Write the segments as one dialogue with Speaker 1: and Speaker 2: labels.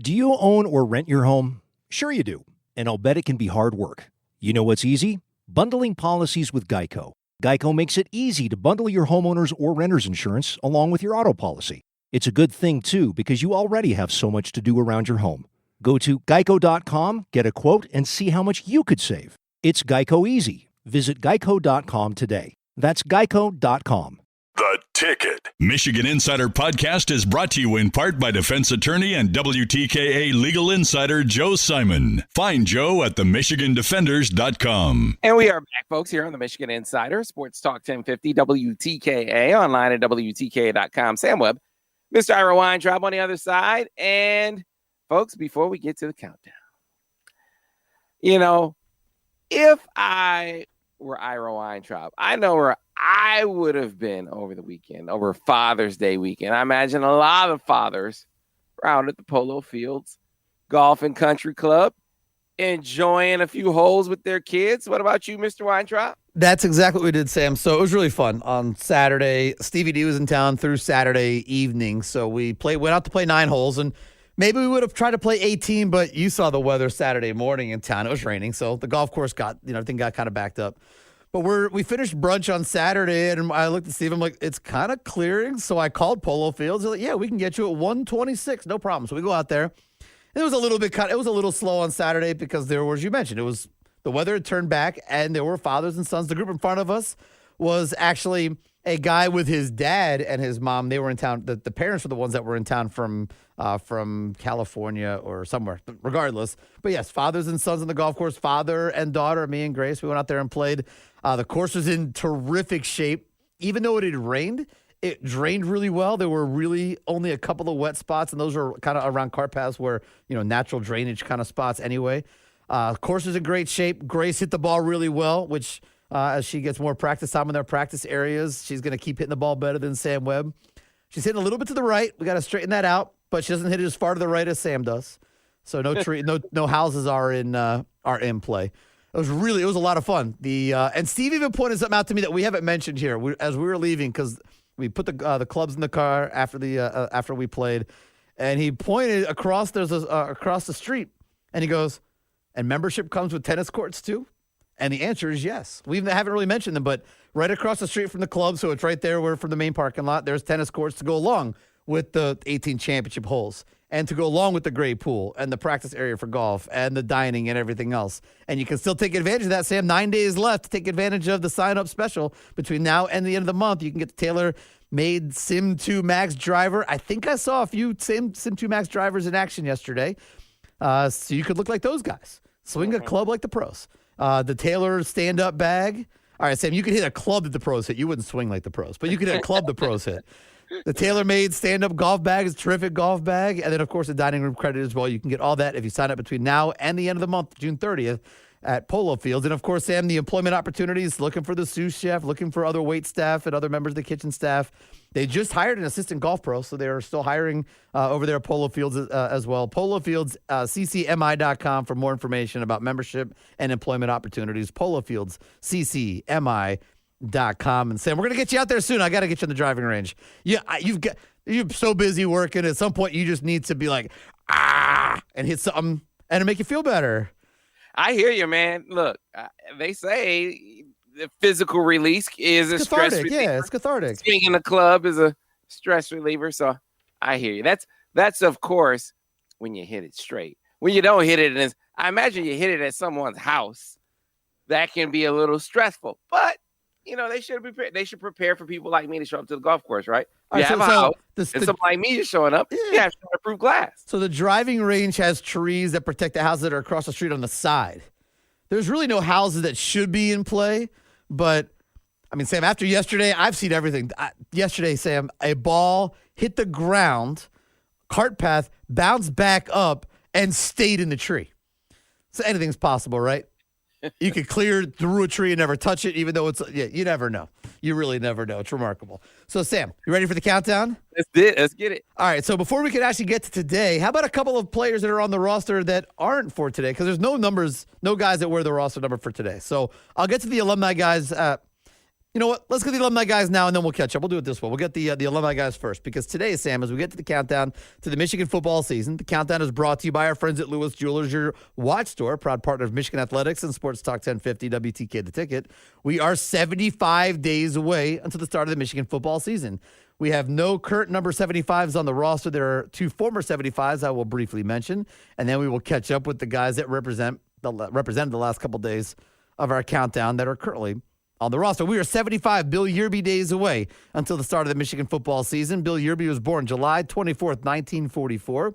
Speaker 1: Do you own or rent your home? Sure you do, and I'll bet it can be hard work. You know what's easy? Bundling policies with Geico. Geico makes it easy to bundle your homeowner's or renter's insurance along with your auto policy. It's a good thing, too, because you already have so much to do around your home. Go to geico.com, get a quote, and see how much you could save. It's Geico Easy. Visit geico.com today. That's geico.com.
Speaker 2: The Ticket. Michigan Insider Podcast is brought to you in part by defense attorney and WTKA legal insider Joe Simon. Find Joe at themichigandefenders.com.
Speaker 3: And we are back, folks, here on the Michigan Insider, Sports Talk 1050, WTKA, online at WTKA.com. Sam Webb, Mr. Ira Weintraub on the other side. And, folks, before we get to the countdown, you know, if I were Ira Weintraub, I know where I would have been over the weekend, over Father's Day weekend. I imagine a lot of fathers were out at the Polo Fields Golf and Country Club, enjoying a few holes with their kids. What about you, Mr. Weintraub?
Speaker 4: That's exactly what we did, Sam. So it was really fun. On Saturday, Stevie D was in town through Saturday evening, so we went out to play 9 holes, and maybe we would have tried to play 18, but you saw the weather Saturday morning in town. It was raining, so the golf course everything got kind of backed up. But we finished brunch on Saturday, and I looked at Steve. I'm like, it's kind of clearing. So I called Polo Fields. They're like, yeah, we can get you at 126, no problem. So we go out there. It was a little slow on Saturday because there was, you mentioned, it was the weather had turned back, and there were fathers and sons. The group in front of us was actually a guy with his dad and his mom. They were in town. The parents were the ones that were in town from California or somewhere, regardless. But yes, fathers and sons on the golf course, father and daughter, me and Grace. We went out there and played. The course was in terrific shape. Even though it had rained, it drained really well. There were really only a couple of wet spots, and those were kind of around cart paths where, natural drainage kind of spots anyway. Course is in great shape. Grace hit the ball really well, which as she gets more practice time in their practice areas, she's going to keep hitting the ball better than Sam Webb. She's hitting a little bit to the right. We got to straighten that out, but she doesn't hit it as far to the right as Sam does. So no houses are in play. It was a lot of fun. And Steve even pointed something out to me that we haven't mentioned here as we were leaving, because we put the clubs in the car after we played, and he pointed across the street, and he goes, and membership comes with tennis courts too? And the answer is yes. We haven't really mentioned them, but right across the street from the club, so it's right there where from the main parking lot, there's tennis courts to go along with the 18 championship holes and to go along with the great pool and the practice area for golf and the dining and everything else. And you can still take advantage of that, Sam. 9 days left to take advantage of the sign-up special. Between now and the end of the month, you can get the tailor-made Sim 2 Max driver. I think I saw a few Sim 2 Max drivers in action yesterday. So you could look like those guys. Swing a club like the pros. The Taylor stand-up bag. All right, Sam, you could hit a club that the pros hit. You wouldn't swing like the pros, but you could hit a club the pros hit. The tailor-made stand-up golf bag is a terrific golf bag. And then, of course, the dining room credit as well. You can get all that if you sign up between now and the end of the month, June 30th, at Polo Fields. And, of course, Sam, the employment opportunities, looking for the sous chef, looking for other wait staff and other members of the kitchen staff. They just hired an assistant golf pro, so they're still hiring over there at Polo Fields as well. Polo Fields, ccmi.com for more information about membership and employment opportunities. Polo Fields, ccmi.com. And Sam, we're going to get you out there soon. I got to get you in the driving range. Yeah, you're so busy working. At some point, you just need to be like, and hit something and to make you feel better.
Speaker 3: I hear you, man. Look, they say the physical release is a stress reliever.
Speaker 4: Yeah, it's cathartic.
Speaker 3: Swinging the club is a stress reliever. So I hear you. That's of course when you hit it straight. When you don't hit it, I imagine you hit it at someone's house. That can be a little stressful, but they should prepare. They should prepare for people like me to show up to the golf course, right? You have a house, and someone like me is showing up. You have shatterproof glass.
Speaker 4: So the driving range has trees that protect the houses that are across the street on the side. There's really no houses that should be in play, but I mean, Sam, after yesterday, I've seen everything. Yesterday, Sam, a ball hit the ground, cart path, bounced back up, and stayed in the tree. So anything's possible, right? You could clear through a tree and never touch it, even though you never know. You really never know. It's remarkable. So, Sam, you ready for the countdown?
Speaker 3: Let's get it.
Speaker 4: All right, so before we can actually get to today, how about a couple of players that are on the roster that aren't for today? Because there's no guys that wear the roster number for today. So I'll get to the alumni guys You know what? Let's get the alumni guys now, and then we'll catch up. We'll do it this way. We'll get the alumni guys first, because today, Sam, as we get to the countdown to the Michigan football season, the countdown is brought to you by our friends at Lewis Jewelers, your watch store, proud partner of Michigan Athletics and Sports Talk 1050 WTK The Ticket. We are 75 days away until the start of the Michigan football season. We have no current number 75s on the roster. There are 2 former 75s I will briefly mention, and then we will catch up with the guys that represented the last couple days of our countdown that are currently on the roster. We are 75 Bill Yearby days away until the start of the Michigan football season. Bill Yearby was born July 24th, 1944.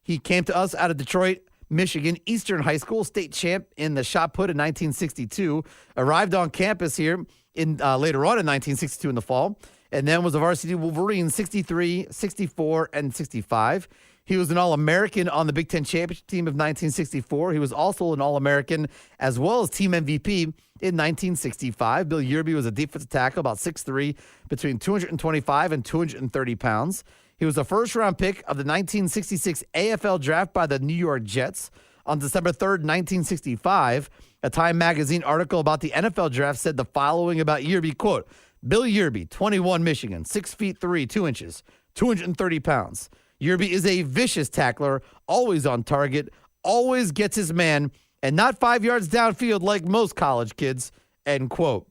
Speaker 4: He came to us out of Detroit, Michigan, Eastern High School, state champ in the shot put in 1962. Arrived on campus here in later on in 1962 in the fall, and then was a varsity Wolverine 63, 64, and 65. He was an All-American on the Big Ten championship team of 1964. He was also an All-American as well as team MVP in 1965. Bill Yearby was a defensive tackle, about 6'3", between 225 and 230 pounds. He was a first-round pick of the 1966 AFL draft by the New York Jets. On December 3rd, 1965, a Time magazine article about the NFL draft said the following about Yearby, quote, Bill Yearby, 21, Michigan, 6'3", 2 inches, 230 pounds. Yearby is a vicious tackler, always on target, always gets his man, and not 5 yards downfield like most college kids, end quote.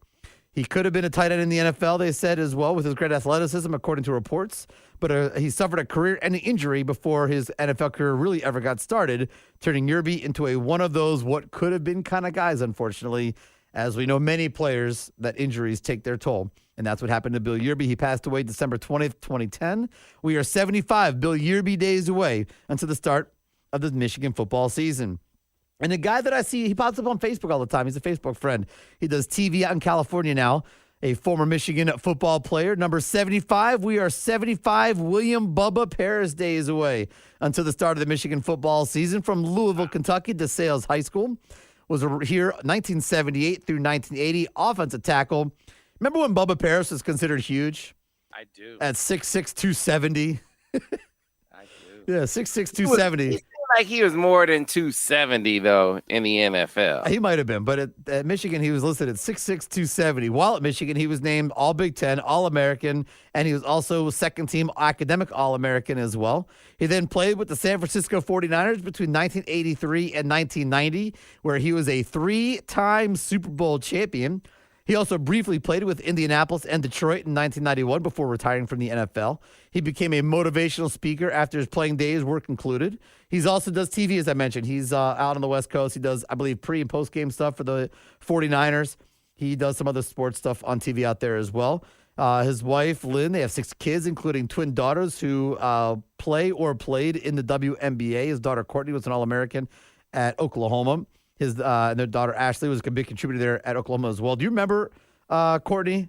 Speaker 4: He could have been a tight end in the NFL, they said, as well, with his great athleticism, according to reports. But he suffered a career-ending injury before his NFL career really ever got started, turning Yearby into one of those what could have been kind of guys, unfortunately. As we know, many players, that injuries take their toll. And that's what happened to Bill Yearby. He passed away December 20th, 2010. We are 75 Bill Yearby days away until the start of the Michigan football season. And the guy that I see, he pops up on Facebook all the time. He's a Facebook friend. He does TV out in California now, a former Michigan football player. Number 75, we are 75 William Bubba Paris days away until the start of the Michigan football season. From Louisville, Kentucky to Sales High School. Was here 1978 through 1980, offensive tackle. Remember when Bubba Paris was considered huge?
Speaker 3: I do.
Speaker 4: At 6'6", 270.
Speaker 3: I do.
Speaker 4: Yeah, 6'6", 270.
Speaker 3: He seemed like he was more than 270, though, in the NFL.
Speaker 4: He might have been, but at Michigan, he was listed at 6'6", 270. While at Michigan, he was named All Big Ten, All-American, and he was also second-team academic All-American as well. He then played with the San Francisco 49ers between 1983 and 1990, where he was a 3-time Super Bowl champion. He also briefly played with Indianapolis and Detroit in 1991 before retiring from the NFL. He became a motivational speaker after his playing days were concluded. He also does TV, as I mentioned. He's out on the West Coast. He does, I believe, pre- and post-game stuff for the 49ers. He does some other sports stuff on TV out there as well. His wife, Lynn, they have 6 kids, including twin daughters who play or played in the WNBA. His daughter, Courtney, was an All-American at Oklahoma. His and their daughter Ashley was a big contributor there at Oklahoma as well. Do you remember Courtney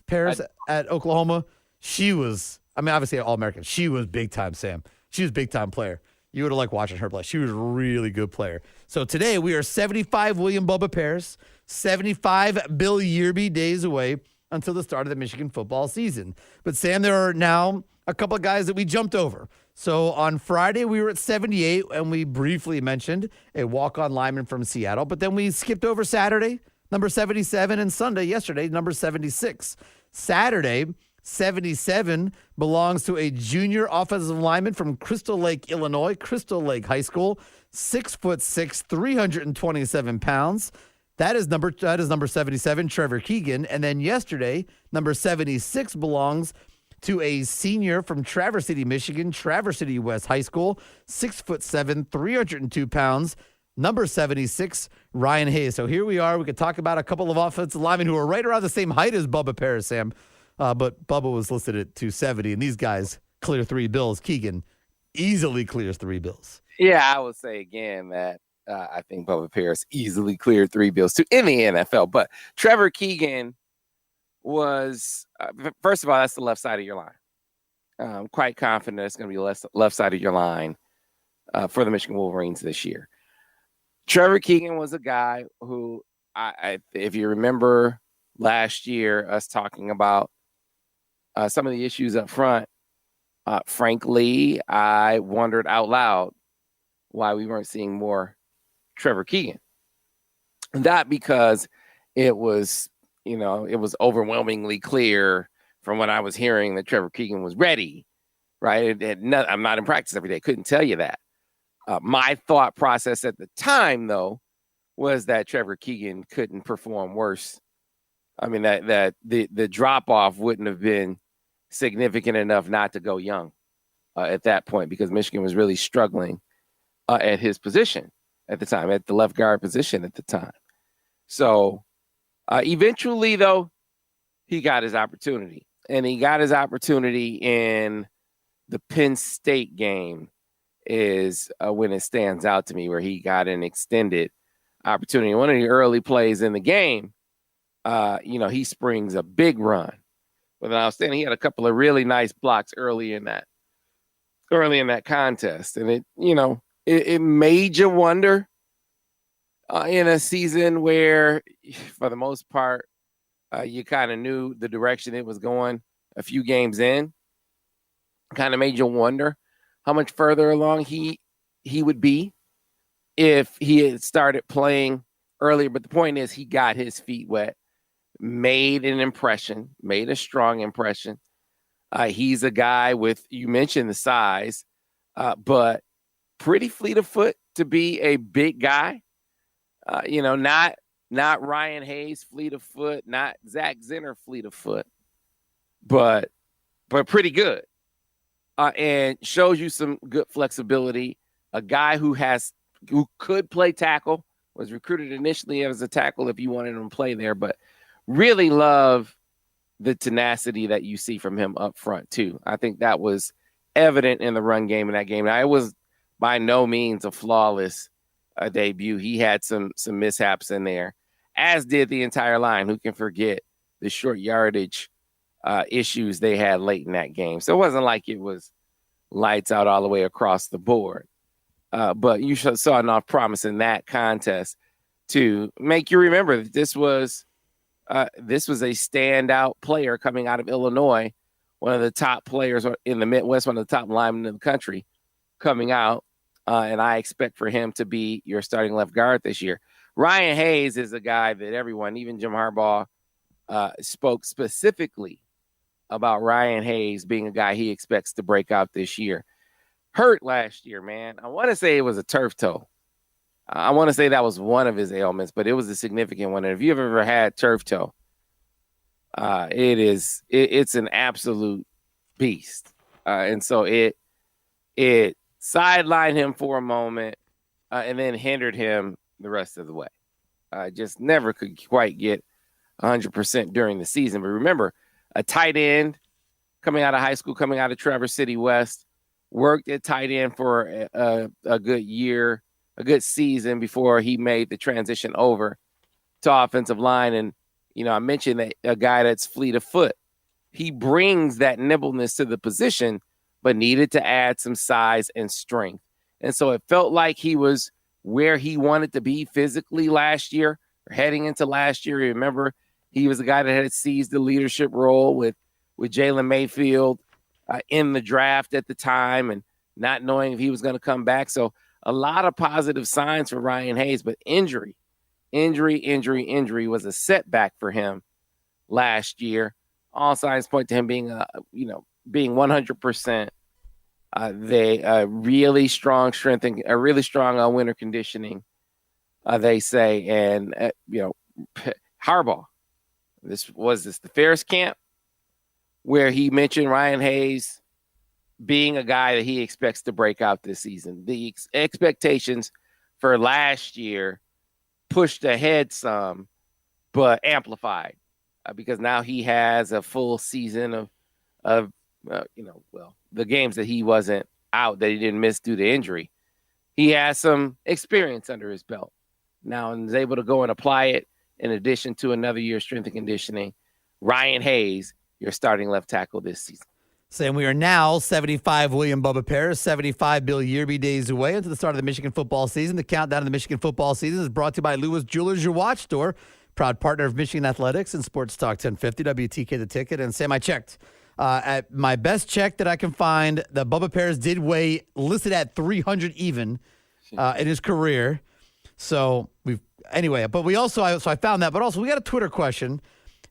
Speaker 4: Paris at Oklahoma? She was, I mean, obviously All-American. She was big time, Sam. She was a big time player. You would have liked watching her play. She was a really good player. So today we are 75 William Bubba Paris, 75 Bill Yearby days away until the start of the Michigan football season. But Sam, there are now a couple of guys that we jumped over. So on Friday, we were at 78, and we briefly mentioned a walk-on lineman from Seattle. But then we skipped over Saturday, number 77, and Sunday, yesterday, number 76. Saturday, 77 belongs to a junior offensive lineman from Crystal Lake, Illinois, Crystal Lake High School, 6'6", 327 pounds. That is number 77, Trevor Keegan. And then yesterday, number 76 belongs to a senior from Traverse City, Michigan, Traverse City West High School, 6'7", 302 pounds, number 76, Ryan Hayes. So here we are. We could talk about a couple of offensive linemen who are right around the same height as Bubba Paris, Sam. But Bubba was listed at 270, and these guys clear 3 bills. Keegan easily clears 3 bills.
Speaker 3: Yeah, I would say again that I think Bubba Paris easily cleared 3 bills too in the NFL. But Trevor Keegan was, first of all, that's the left side of your line. I'm quite confident it's going to be the left side of your line for the Michigan Wolverines this year. Trevor Keegan was a guy who, if you remember last year, us talking about some of the issues up front, frankly, I wondered out loud why we weren't seeing more Trevor Keegan. Not because it was, it was overwhelmingly clear from what I was hearing that Trevor Keegan was ready, right? I'm not in practice every day. Couldn't tell you that. My thought process at the time, though, was that Trevor Keegan couldn't perform worse. I mean, that the drop-off wouldn't have been significant enough not to go young at that point, because Michigan was really struggling at his position at the time, at the left guard position at the time. So eventually, though, he got his opportunity. And he got his opportunity in the Penn State game is when it stands out to me, where he got an extended opportunity. One of the early plays in the game, he springs a big run with an outstanding. He had a couple of really nice blocks early in that contest. And it made you wonder in a season where, for the most part, you kind of knew the direction it was going a few games in. Kind of made you wonder how much further along he would be if he had started playing earlier. But the point is, he got his feet wet, made a strong impression. He's a guy with, you mentioned the size, but pretty fleet of foot to be a big guy. Not Ryan Hayes fleet of foot, not Zach Zinner fleet of foot, but pretty good. And shows you some good flexibility. A guy who could play tackle, was recruited initially as a tackle if you wanted him to play there, but really love the tenacity that you see from him up front too. I think that was evident in the run game in that game. Now, it was by no means a flawless debut. He had some mishaps in there, as did the entire line. Who can forget the short yardage issues they had late in that game? So it wasn't like it was lights out all the way across the board. But you saw enough promise in that contest to make you remember that this was a standout player coming out of Illinois, one of the top players in the Midwest, one of the top linemen in the country coming out. And I expect for him to be your starting left guard this year. Ryan Hayes is a guy that everyone, even Jim Harbaugh, spoke specifically about Ryan Hayes being a guy he expects to break out this year. Hurt last year, man. I want to say it was a turf toe. I want to say that was one of his ailments, but it was a significant one. And if you've ever had turf toe, it's an absolute beast. And so it sidelined him for a moment and then hindered him the rest of the way. Just never could quite get 100% during the season. But remember, a tight end coming out of high school, coming out of Traverse City West, worked at tight end for a good year, a good season before he made the transition over to offensive line. And, I mentioned that a guy that's fleet of foot. He brings that nimbleness to the position, but needed to add some size and strength. And so it felt like he was where he wanted to be physically last year, or heading into last year. Remember, he was a guy that had seized the leadership role with Jalen Mayfield in the draft at the time, and not knowing if he was going to come back. So a lot of positive signs for Ryan Hayes, but injury was a setback for him last year. All signs point to him being 100%. They really strong strength and a really strong winter conditioning, they say. And Harbaugh, this the Ferris camp where he mentioned Ryan Hayes being a guy that he expects to break out this season. The expectations for last year pushed ahead some, but amplified because now he has a full season of the games that he wasn't out, that he didn't miss due to injury. He has some experience under his belt now and is able to go and apply it in addition to another year's strength and conditioning. Ryan Hayes, your starting left tackle this season.
Speaker 4: Saying we are now 75 William Bubba pairs, 75 Bill Yearby days away into the start of the Michigan football season. The countdown to the Michigan football season is brought to you by Lewis Jewelers, your watch store, proud partner of Michigan Athletics and Sports Talk 1050, WTK the Ticket. And Sam, I checked. At my best check that I can find, the Bubba pairs did weigh listed at 300 even in his career. So but we also, I found that, but also we got a Twitter question.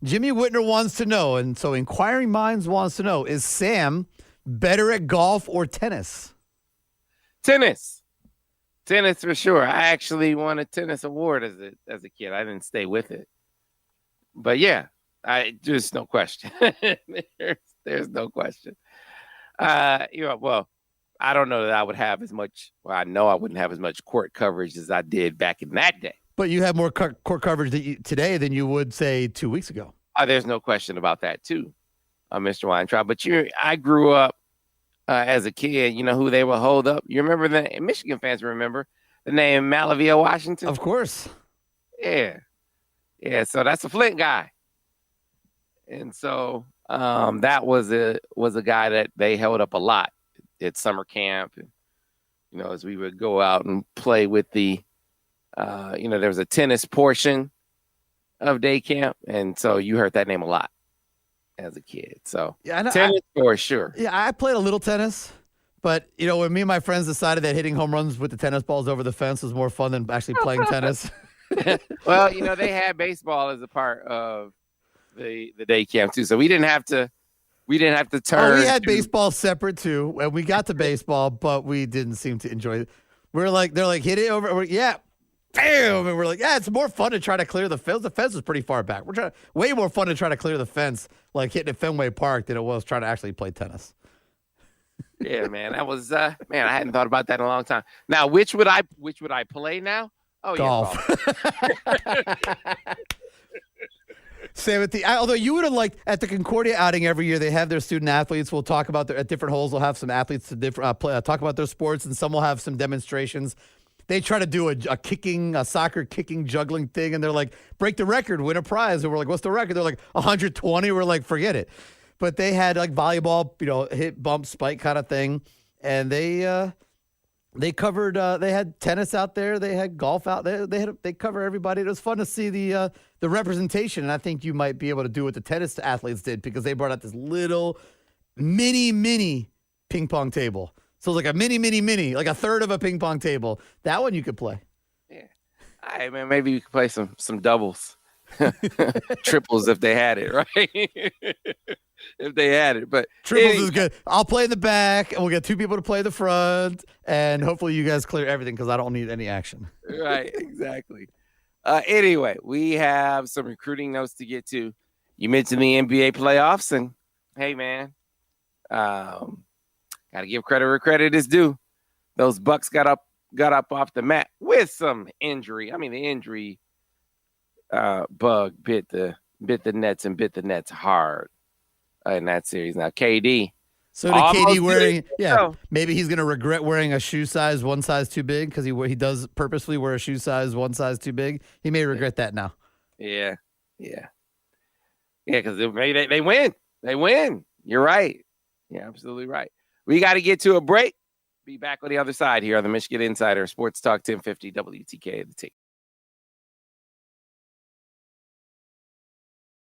Speaker 4: Jimmy Whitner wants to know, and so Inquiring Minds wants to know, is Sam better at golf or tennis?
Speaker 3: Tennis for sure. I actually won a tennis award as a kid. I didn't stay with it, but yeah, there's no question. there's no question. Well, I don't know that I would have as much. Well, I know I wouldn't have as much court coverage as I did back in that day.
Speaker 4: But you have more court coverage today than you would, say, 2 weeks ago.
Speaker 3: There's no question about that too, Mr. Weintraub. But I grew up as a kid. You know who they would hold up? You remember the Michigan fans remember the name Malavia Washington?
Speaker 4: Of course.
Speaker 3: Yeah. So that's a Flint guy, and so that was a guy that they held up a lot at summer camp, and as we would go out and play with the. There was a tennis portion of day camp, and so you heard that name a lot as a kid. So tennis for sure. Yeah,
Speaker 4: I played a little tennis, but when me and my friends decided that hitting home runs with the tennis balls over the fence was more fun than actually playing tennis.
Speaker 3: Well, they had baseball as a part of the day camp too, so we didn't have to turn.
Speaker 4: We had baseball separate too, and we got to baseball, but we didn't seem to enjoy it. They're like, hit it over. Yeah. Bam! And we're like, it's more fun to try to clear the fence. The fence was pretty far back. Way more fun to try to clear the fence, like hitting at Fenway Park, than it was trying to actually play tennis.
Speaker 3: Yeah, man, that was I hadn't thought about that in a long time. Now, which would I play now? Oh,
Speaker 4: golf.
Speaker 3: Yeah, golf.
Speaker 4: Sam, although you would have liked at the Concordia outing every year, they have their student athletes. We'll talk about at different holes. We'll have some athletes to talk about their sports, and some will have some demonstrations. They try to do a soccer kicking, juggling thing, and they're like, break the record, win a prize. And we're like, what's the record? They're like, 120. We're like, forget it. But they had like volleyball, hit, bump, spike kind of thing. And they covered, they had tennis out there. They had golf out there. They cover everybody. It was fun to see the representation. And I think you might be able to do what the tennis athletes did, because they brought out this little mini ping pong table. So it's like a mini, like a third of a ping pong table. That one you could play.
Speaker 3: Yeah. All right, man. Maybe you could play some doubles, triples if they had it, right? If they had it, but
Speaker 4: triples is good. I'll play in the back, and we'll get two people to play the front, and hopefully you guys clear everything because I don't need any action.
Speaker 3: Right, exactly. Anyway, we have some recruiting notes to get to. You mentioned the NBA playoffs, and hey, man, got to give credit where credit is due. Those Bucks got up off the mat with some injury. I mean, the injury bug bit the Nets and bit the Nets hard in that series. Now, KD.
Speaker 4: So did KD wearing? Yeah, maybe he's gonna regret wearing a shoe size one size too big, because he does purposely wear a shoe size one size too big. He may regret that now.
Speaker 3: Yeah, because they win. They win. You're right. You're absolutely right. We got to get to a break. Be back on the other side here on the Michigan Insider Sports Talk 1050 WTK, the Ticket.